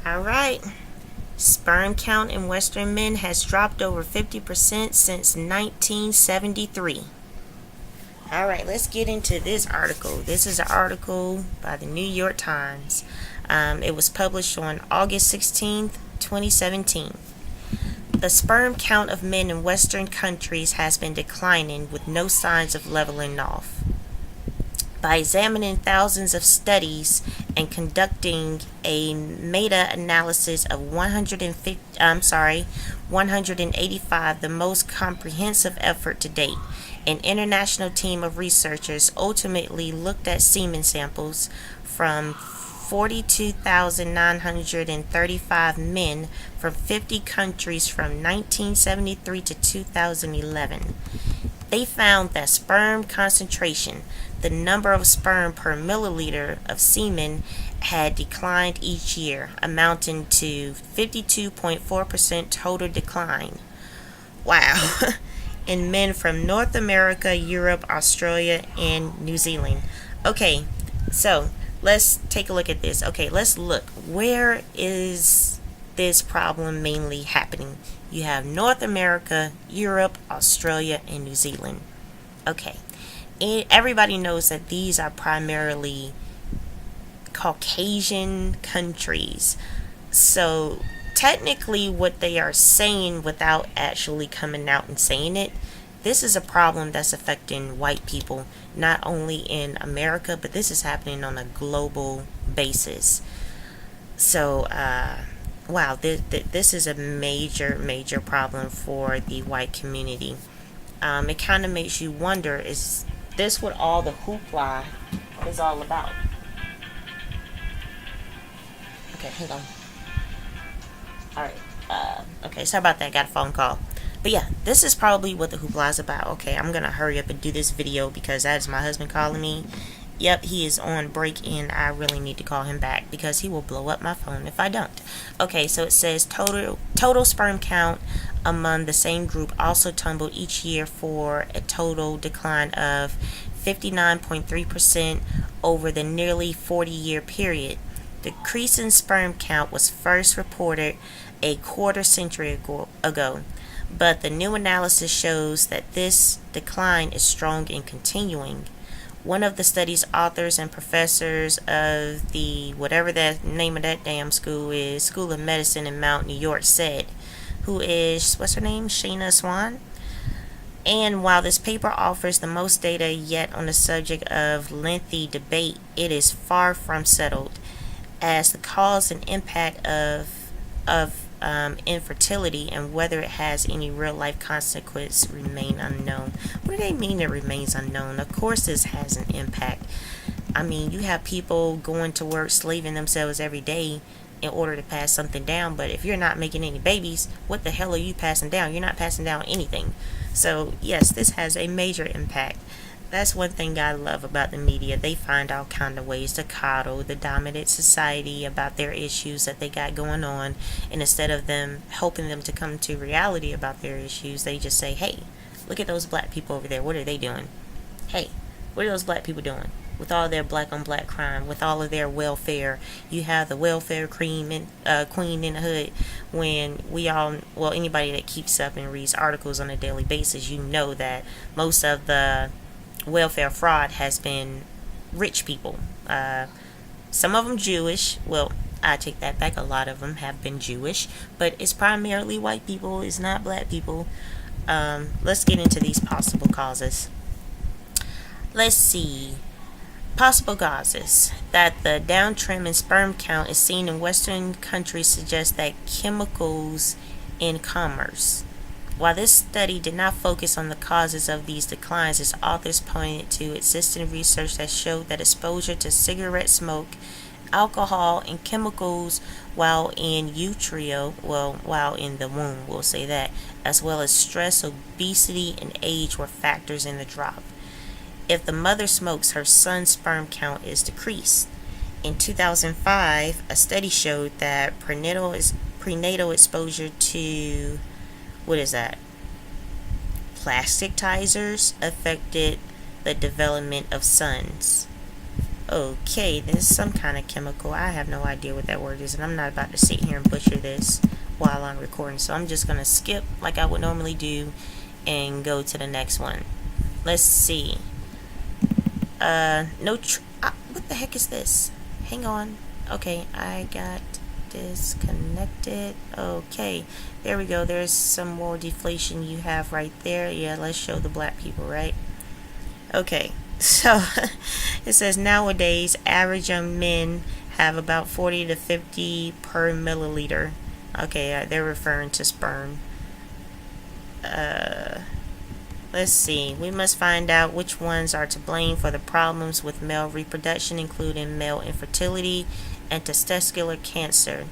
Alright. Sperm count in Western men has dropped over 50% since 1973. Alright, let's get into this article. This is an article by the New York Times. It was published on August 16th, 2017. The sperm count of men in Western countries has been declining with no signs of leveling off. By examining thousands of studies and conducting a meta-analysis of 185, the most comprehensive effort to date, an international team of researchers ultimately looked at semen samples from 42,935 men from 50 countries from 1973 to 2011. They found that sperm concentration, the number of sperm per milliliter of semen, had declined each year, amounting to 52.4% total decline. Wow. In men from North America, Europe, Australia, and New Zealand. Okay, so let's take a look at this. Okay, let's look. Where is this problem mainly happening? You have North America, Europe, Australia, and New Zealand. Okay, and everybody knows that these are primarily Caucasian countries. So technically what they are saying without actually coming out and saying it, this is a problem that's affecting white people, not only in America, but this is happening on a global basis. So, wow, this is a major problem for the white community. It kind of makes you wonder, is this what all the hoopla is all about? Okay, hang on. Alright, okay, sorry about that, got a phone call. But yeah, this is probably what the hoopla is about. Okay, I'm gonna hurry up and do this video because that is my husband calling me. Yep, he is on break and I really need to call him back because he will blow up my phone if I don't. Okay, so it says total sperm count among the same group also tumbled each year for a total decline of 59.3% over the nearly 40-year period. The decrease in sperm count was first reported a quarter century ago, but the new analysis shows that this decline is strong and continuing. One of the study's authors and professors of the whatever that name of that damn school is, School of Medicine in Mount New York, said, who is, what's her name, Sheena Swan? And while this paper offers the most data yet on the subject of lengthy debate, it is far from settled, as the cause and impact of infertility and whether it has any real-life consequence remain unknown. What do they mean it remains unknown? Of course this has an impact. I mean, you have people going to work, slaving themselves every day in order to pass something down, but if you're not making any babies, what the hell are you passing down? You're not passing down anything. So yes, this has a major impact. That's one thing I love about the media. They find all kind of ways to coddle the dominant society about their issues that they got going on, and instead of them helping them to come to reality about their issues, they just say, hey, look at those black people over there, what are they doing? Hey, what are those black people doing? With all their black on black crime, with all of their welfare, you have the welfare queen in the hood. When we all, well, anybody that keeps up and reads articles on a daily basis, you know that most of the welfare fraud has been rich people. Some of them Jewish. Well, I take that back. A lot of them have been Jewish, but it's primarily white people. It's not black people. Let's get into these possible causes. Let's see. Possible causes that the downtrend in sperm count is seen in Western countries suggest that chemicals in commerce. While this study did not focus on the causes of these declines, its authors pointed to existing research that showed that exposure to cigarette smoke, alcohol, and chemicals while in utero, while in the womb, we'll say that, as well as stress, obesity, and age were factors in the drop. If the mother smokes, her son's sperm count is decreased. In 2005, a study showed that prenatal exposure to plasticizers affected the development of sons. Okay, this is some kind of chemical. I have no idea what that word is, and I'm not about to sit here and butcher this while I'm recording. So I'm just going to skip like I would normally do and go to the next one. Let's see. What the heck is this? Hang on. Okay, I got disconnected. Okay, there we go. There's some more deflation you have right there. Yeah, let's show the black people, right? Okay, so it says nowadays average young men have about 40 to 50 per milliliter. Okay, they're referring to sperm. Let's see. We must find out which ones are to blame for the problems with male reproduction, including male infertility and testicular cancer.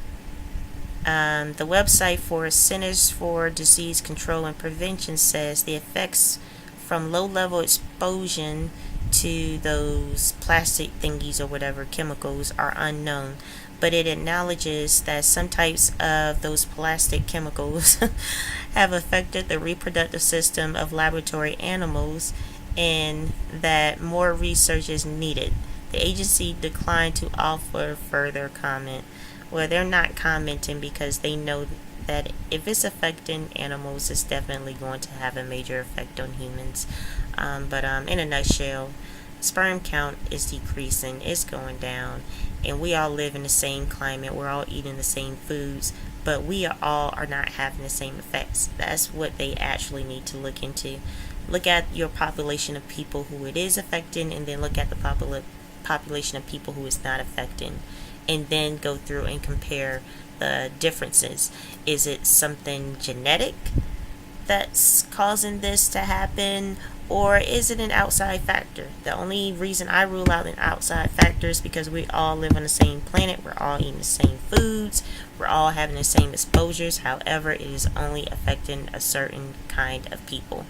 The website for Centers for Disease Control and Prevention says the effects from low-level exposure to those plastic thingies or whatever chemicals are unknown, but it acknowledges that some types of those plastic chemicals have affected the reproductive system of laboratory animals and that more research is needed. The agency declined to offer further comment. Well, they're not commenting because they know that if it's affecting animals, it's definitely going to have a major effect on humans. But in a nutshell, sperm count is decreasing, it's going down, and we all live in the same climate, we're all eating the same foods, but we are not having the same effects. That's what they actually need to look into. Look at your population of people who it is affecting, and then look at the population of people who it's not affecting, and then go through and compare the differences. Is it something genetic that's causing this to happen, or is it an outside factor? The only reason I rule out an outside factor is because we all live on the same planet, we're all eating the same foods, we're all having the same exposures. However, it is only affecting a certain kind of people.